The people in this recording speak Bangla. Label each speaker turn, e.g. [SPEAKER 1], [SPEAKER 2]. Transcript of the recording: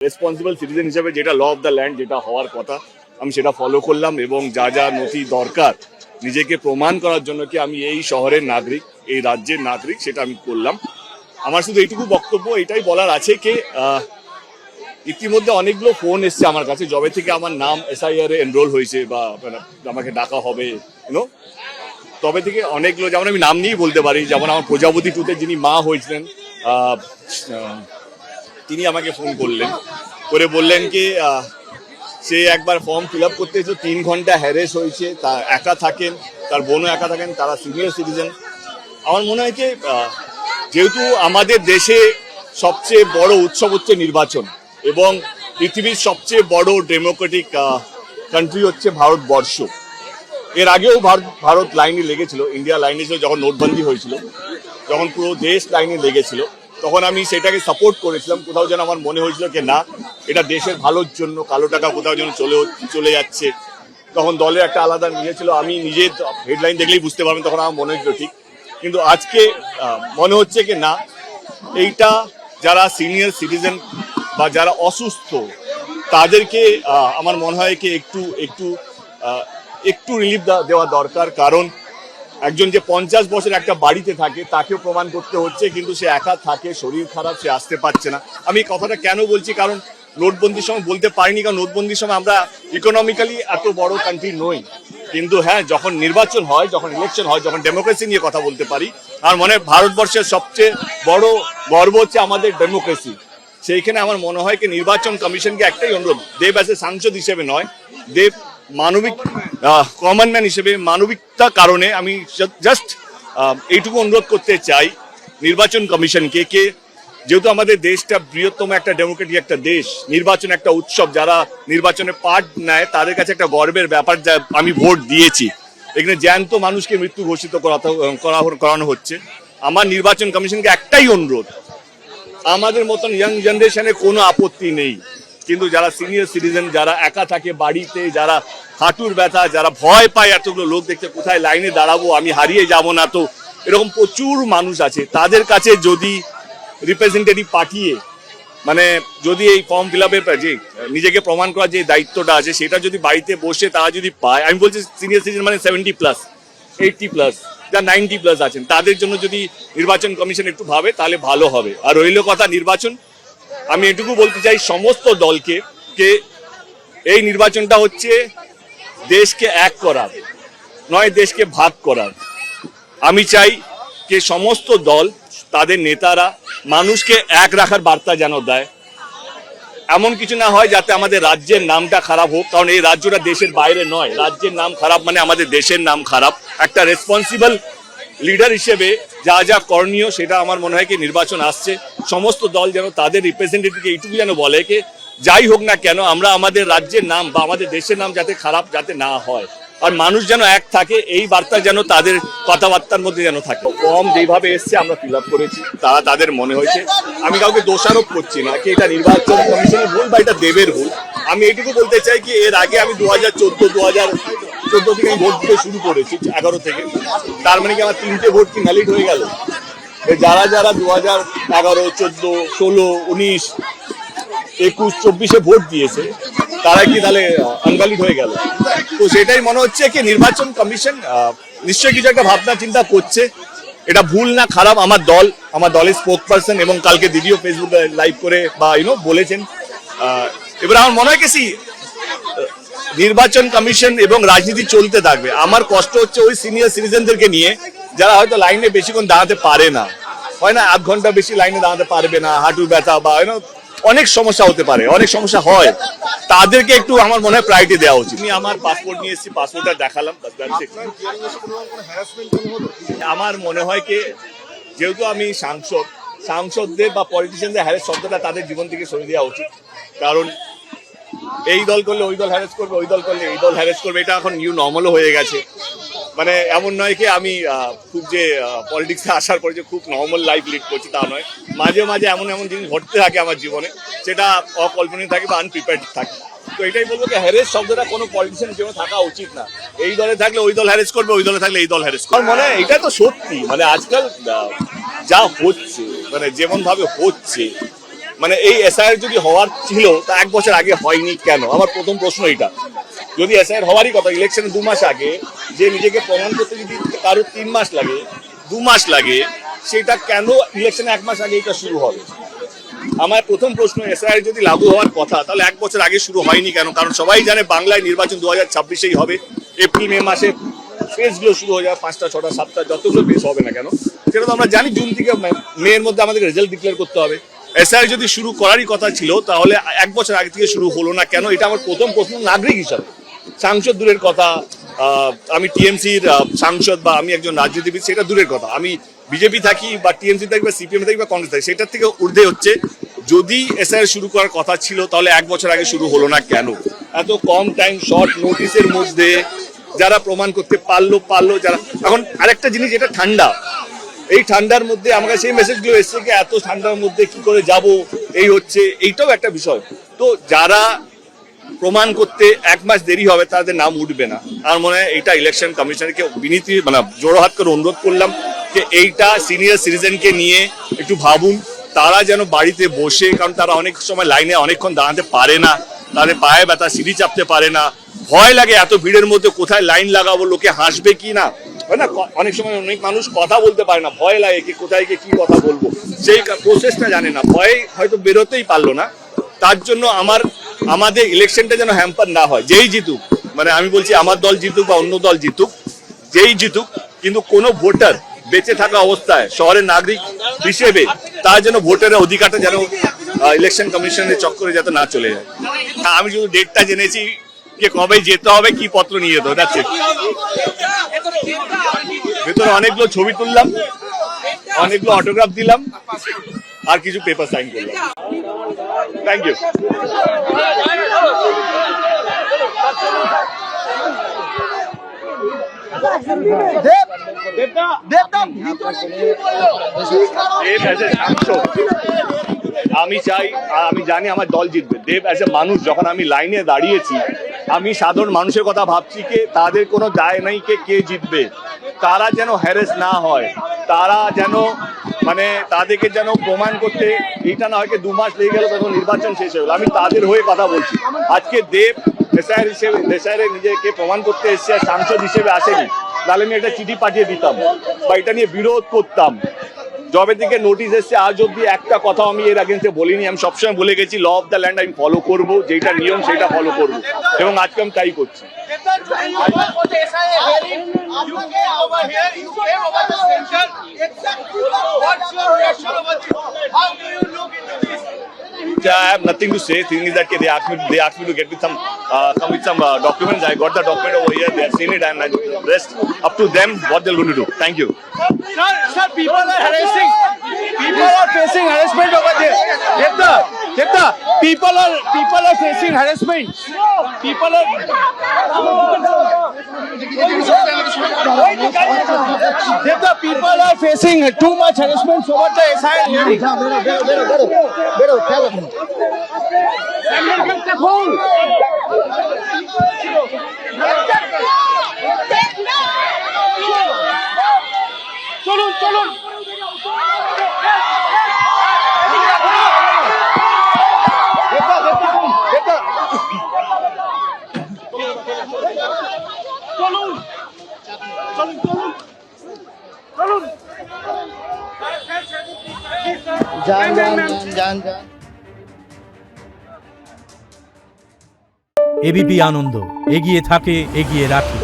[SPEAKER 1] রেসপন্সিবল সিটিজেন হিসেবে যেটা ল অফ দ্য ল্যান্ড যেটা হওয়ার কথা আমি সেটা ফলো করলাম এবং যা যা নথি দরকার নিজেকে প্রমাণ করার জন্য কি আমি এই শহরের নাগরিক এই রাজ্যের নাগরিক সেটা আমি করলাম। আমার শুধু এইটুকু বক্তব্য এটাই বলার আছে কি ইতিমধ্যে অনেকগুলো ফোন এসছে আমার কাছে যবে থেকে আমার নাম এসআইআর এ এনরোল হয়েছে বা আমাকে ডাকা হবে তবে থেকে অনেকগুলো, যেমন আমি নাম নিয়েই বলতে পারি, যেমন আমার প্রজাপতি টুতে যিনি মা হয়েছিলেন তিনি আমাকে ফোন করলেন করে বললেন কি সে একবার ফর্ম ফিল আপ করতে এসে 3 ঘন্টা হ্যারেস হয়েছে, তা একা থাকেন, তার বোনও একা থাকেন, তারা সিনিয়র সিটিজেন। আমার মনে হয় কি যেহেতু আমাদের দেশে সবচেয়ে বড় উৎসব হচ্ছে নির্বাচন এবং পৃথিবীর সবচেয়ে বড় ডেমোক্রেটিক কান্ট্রি হচ্ছে ভারতবর্ষ। এর আগেও ভারত লাইনে লেগেছিল, ইন্ডিয়া লাইনে ছিল যখন নোটবন্দি হয়েছিল, যখন পুরো দেশ লাইনে লেগেছিল তখন আমি সেটাকে সাপোর্ট করেছিলাম। কোথাও যেন আমার মনে হয়েছিল যে না, এটা দেশের ভালোর জন্য, কালো টাকা কোথাও যেন চলে যাচ্ছে, তখন দলের একটা আলাদা নিয়েছিল। আমি নিজে হেডলাইন দেখলেই বুঝতে পারবেন তখন আমার মনে হয়েছিল ঠিক, কিন্তু আজকে মনে হচ্ছে কি না, এইটা যারা সিনিয়র সিটিজেন বা যারা অসুস্থ তাদেরকে আমার মনে হয় কি একটু রিলিফ দেওয়া দরকার। কারণ একজন যে 50 বছর একটা বাড়িতে থাকে তাকেও প্রমাণ করতে হচ্ছে, কিন্তু সে একা থাকে, শরীর খারাপ, সে আসতে পারছে না। আমি কথাটা কেন বলছি, কারণ নোটবন্দির সময় বলতে পারিনি, কারণ নোটবন্দির সময় আমরা ইকোনমিক্যালি এত বড় কান্ট্রি নই, কিন্তু হ্যাঁ যখন নির্বাচন হয়, যখন ইলেকশন হয়, যখন ডেমোক্রেসি নিয়ে কথা বলতে পারি। আর মনে হয় ভারতবর্ষের সবচেয়ে বড় গর্ব হচ্ছে আমাদের ডেমোক্রেসি। সেইখানে আমার মনে হয় কি নির্বাচন কমিশনকে একটাই অনুরোধ, দেব অ্যাজ এ সাংসদ হিসেবে নয়, দেব মানবিক কমন ম্যান হিসেবে মানবিকতা কারণে আমি জাস্ট এইটুকু অনুরোধ করতে চাই নির্বাচন কমিশনকে, কে যেহেতু আমাদের দেশটা বৃহত্তম একটা ডেমোক্রেটিক একটা দেশ, নির্বাচন একটা উৎসব, যারা নির্বাচনে পার্ট নেয় তাদের কাছে একটা গর্বের ব্যাপার। যা আমি ভোট দিয়েছি, এখানে জ্যান্ত মানুষকে মৃত্যু ঘোষিত করানো হচ্ছে। আমার নির্বাচন কমিশনকে একটাই অনুরোধ, আমাদের মতন ইয়াং জেনারেশনে কোনো আপত্তি নেই, কিন্তু যারা সিনিয়র সিটিজেন, যারা একা থাকে বাড়িতে, যারা হাঁটুর ব্যথা, যারা ভয় পায় এতগুলো লোক দেখতে, কোথায় লাইনে দাঁড়াবো, আমি হারিয়ে যাব না তো, এরকম প্রচুর মানুষ আছে। তাদের কাছে যদি রিপ্রেজেন্টেটিভ পাঠিয়ে, মানে যদি এই ফর্ম ফিল আপের যে নিজেকে প্রমাণ করার যে দায়িত্বটা আছে সেটা যদি বাড়িতে বসে তারা যদি পায়, আমি বলছি সিনিয়র সিটিজেন মানে 70+, 80+, যা 90+ আছেন, তাদের জন্য যদি নির্বাচন কমিশন একটু ভাবে তাহলে ভালো হবে। আর রইল কথা নির্বাচন, আমি এটুকু বলতে চাই সমস্ত দলকে, এই নির্বাচনটা হচ্ছে দেশকে এক করার নয়, দেশকে ভাগ করার। আমি চাই যে সমস্ত দল, তাদের নেতারা মানুষকে এক রাখার বার্তা যেন দেয়। এমন কিছু না হয় যাতে আমাদের রাজ্যের নামটা খারাপ হোক, কারণ এই রাজ্যটা দেশের বাইরে নয়, রাজ্যের নাম খারাপ মানে আমাদের দেশের নাম খারাপ। একটা রেসপন্সিবল লিডার হিসেবে যা যা করণীয় সেটা আমার মনে হয় কি নির্বাচন আসছে, সমস্ত দল যেন তাদের রিপ্রেজেন্টেটিভকে এইটুকু যেন বলে কি যাই হোক না কেন আমরা আমাদের রাজ্যের নাম বা আমাদের দেশের নাম যাতে খারাপ যাতে না হয়, আর মানুষ যেন এক থাকে, এই বার্তা যেন তাদের কথাবার্তার মধ্যে যেন থাকে। ফর্ম যেভাবে এসছে আমরা ফিল আপ করেছি, তারা তাদের মনে হয়েছে, আমি কাউকে দোষারোপ করছি না কি এটা নির্বাচন কমিশনের ভুল বা এটা দেবের ভুল। আমি এটুকু বলতে চাই কি এর আগে আমি 2014 থেকে ভোট দিতে শুরু করেছি, 11 থেকে, তার মানে কি আমার 3টে ভোট কি ভ্যালিড হয়ে গেল? যারা 2011, 14, 16, 19, 21, 24-এ ভোট দিয়েছে তারা কি তাহলে আনভ্যালিড হয়ে গেল? তো সেটাই মনে হচ্ছে কি নির্বাচন কমিশন নিশ্চয়ই কিছু একটা ভাবনা চিন্তা করছে। এটা ভুল না খারাপ, আমার দলের স্পোক পারসন এবং কালকে দিদিও ফেসবুক লাইভ করে বা বলেছেন। এবার আমার মনে হয় কি নির্বাচন কমিশন এবং রাজনীতি চলতে থাকবে। আমার কষ্ট হচ্ছে ওই সিনিয়র সিটিজেনদেরকে নিয়ে যারা হয়তো লাইনে বেশিক্ষণ দাঁড়াতে পারে না, হয় না, 8 ঘন্টা বেশি লাইনে দাঁড়াতে পারবে না, হাঁটুর ব্যথা বা অনেক সমস্যা হতে পারে, অনেক সমস্যা হয়, তাদেরকে একটু আমার মনে হয় প্রায়োরিটি দেওয়া উচিত। আমি আমার পাসপোর্ট নিয়ে এসেছি, পাসপোর্টটা দেখালাম। আমার মনে হয় কি যেহেতু আমি সাংসদদের বা পলিটিশিয়ানদের হ্যারেস শব্দটা তাদের জীবন থেকে সরিয়ে দেওয়া উচিত। কারণ এই দল করলে ওই দল হ্যারেস করবে, ওই দল করলে এই দল হ্যারেস করবে, এটা এখন নিউ নর্মালও হয়ে গেছে। মানে এমন নয় কি আমি খুব যে পলিটিক্সে আসার পরে যে খুব নর্মাল লাইফ লিড করছি তা নয়, মাঝে মাঝে এমন জিনিস ঘটতে থাকে আমার জীবনে, সেটা অকল্পনীয় থাকে বা আনপ্রিপেয়ার্ড থাকে। তো এটাই বলবো যে হ্যারেস শব্দটা কোনো পলিটিশিয়ানের জন্য থাকা উচিত না। এই দলে থাকলে ওই দল হ্যারেস করবে, ওই দলে থাকলে এই দল হ্যারেস করবে। মানে এটা তো সত্যি, মানে আজকাল যা হচ্ছে, মানে যেমন ভাবে হচ্ছে, মানে এই এসআইআর যদি হওয়ার ছিল তা 1 বছর আগে হয়নি কেন? আমার প্রথম প্রশ্ন এটা। যদি এসআইআর হওয়ারই কথা, ইলেকশনের 2 মাস আগে যে নিজেকে প্রমাণ করতে যদি কারো 3 মাস লাগে, 2 মাস লাগে, সেটা কেন ইলেকশনে 1 মাস আগে এটা শুরু হবে? আমার প্রথম প্রশ্ন, এসআইআর যদি লাগু হওয়ার কথা তাহলে 1 বছর আগে শুরু হয়নি কেন? কারণ সবাই জানে বাংলায় নির্বাচন 2026-এই হবে। এপ্রিল মে মাসে ফেজগুলো শুরু হয়ে যাবে, 5টা 6টা 7টা যতগুলো ফেজ হবে না কেন, সেটা তো আমরা জানি। জুন থেকে মের মধ্যে আমাদের রেজাল্ট ডিক্লেয়ার করতে হবে। এসআইআর যদি শুরু করারই কথা ছিল তাহলে 1 বছর আগে থেকে শুরু হলো না কেন? এটা আমার প্রথম প্রশ্ন নাগরিক হিসাবে। সাংসদ দূরের কথা, আমি টিএমসির সাংসদ বা আমি একজন রাজনীতিবিদ সেটা দূরের কথা, আমি বিজেপি থাকি বা টিএমসি থাকি বা সিপিএম থাকি বা কংগ্রেস থাকি, সেটার থেকে ঊর্ধ্বে হচ্ছে যদি এসআইআর শুরু করার কথা ছিল তাহলে 1 বছর আগে শুরু হলো না কেন? এত কম টাইম, শর্ট নোটিসের মধ্যে যারা প্রমাণ করতে পারলো যারা। এখন আরেকটা জিনিস, এটা ঠান্ডা, এই ঠান্ডার মধ্যে আমার কাছে এই মেসেজগুলো এসছে যে এত ঠান্ডার মধ্যে কি করে যাব, এই হচ্ছে, এইটাও একটা বিষয়। তো যারা প্রমাণ করতে 1 মাস দেরি হবে তাদের নাম উঠবে না। আমার মনে হয় এইটা ইলেকশন কমিশনারকে বিনীতি মানে জোড়হাত করে অনুরোধ করলাম যে এইটা সিনিয়র সিটিজেনকে নিয়ে একটু ভাবুন, তারা যেন বাড়িতে বসে, কারণ তারা অনেক সময় লাইনে অনেকক্ষণ দাঁড়াতে পারে না, তাদের পায়ে ব্যথা, সিঁড়ি চাপতে পারে না, ভয় লাগে এত ভিড়ের মধ্যে কোথায় লাইন লাগাবো, লোকে হাসবে কি না, হয় না? অনেক সময় অনেক মানুষ কথা বলতে পারে না, ভয় লাগে কি কোথায় গিয়ে কি কথা বলবো, সেই প্রসেসটা জানে না, ভয়ে হয়তো বেরোতেই পারলো না। তার জন্য আমাদের ইলেকশনটা যেন হ্যাম্পার না হয়। যেই জিতুক, মানে আমি বলছি আমার দল জিতুক বা অন্য দল জিতুক, যেই জিতুক, কিন্তু কোনো ভোটার বেঁচে থাকা অবস্থায় শহরের নাগরিক হিসেবে তার যেন ভোটারের অধিকারটা যেন ইলেকশন কমিশনের চক্করে যাতে না চলে যায়। আমি শুধু ডেটটা জেনেছি যে কবে যেতে হবে, কি পত্র নিয়ে যেতে হবে, যাচ্ছে ভেতরে অনেকগুলো ছবি তুললাম, অনেকগুলো অটোগ্রাফ দিলাম, আর কিছু পেপার সাইন করলাম। Thank you. আমি চাই, আমি জানি আমার দল জিতবে। দেব অ্যাজ এ মানুষ, যখন আমি লাইনে দাঁড়িয়েছি আমি সাধারণ মানুষের কথা ভাবছি, কে তাদের কোনো দায় নাই কে জিতবে, তারা যেন হ্যারেস না হয়, তারা যেন মানে তাদেরকে যেন প্রমাণ করতে এইটা না হয় 2 মাস লেগে গেল তখন নির্বাচন শেষ হয়ে গেল। আমি তাদের হয়ে কথা বলছি। আজকে দেব এসআইআর হিসেবে নিজেকে প্রমাণ করতে এসছে, সাংসদ হিসেবে আসেনি, তাহলে আমি একটা চিঠি পাঠিয়ে দিতাম বা এটা নিয়ে বিরোধ করতাম। জবে থেকে নোটিশ এসছে আজ অব্দি একটা কথা আমি এর আগেন্সে বলিনি। আমি সবসময় বলে গেছি ল অফ দ্য ল্যান্ড আমি ফলো করবো, যেটা নিয়ম সেটা ফলো করবো, এবং আজকে আমি তাই করছি। I have nothing to say. Thing is that they asked me to get with come with some documents. I got the document over here. They have seen it, and rest up to them what they're going to do. Thank you.
[SPEAKER 2] Sir, people are harassing. People are facing harassment over there. Devta, people are facing harassment. People are. Devta, people are facing too much harassment over the SIR hearing. চলুন যান
[SPEAKER 3] এবিপি আনন্দ, এগিয়ে থাকে, এগিয়ে রাখে।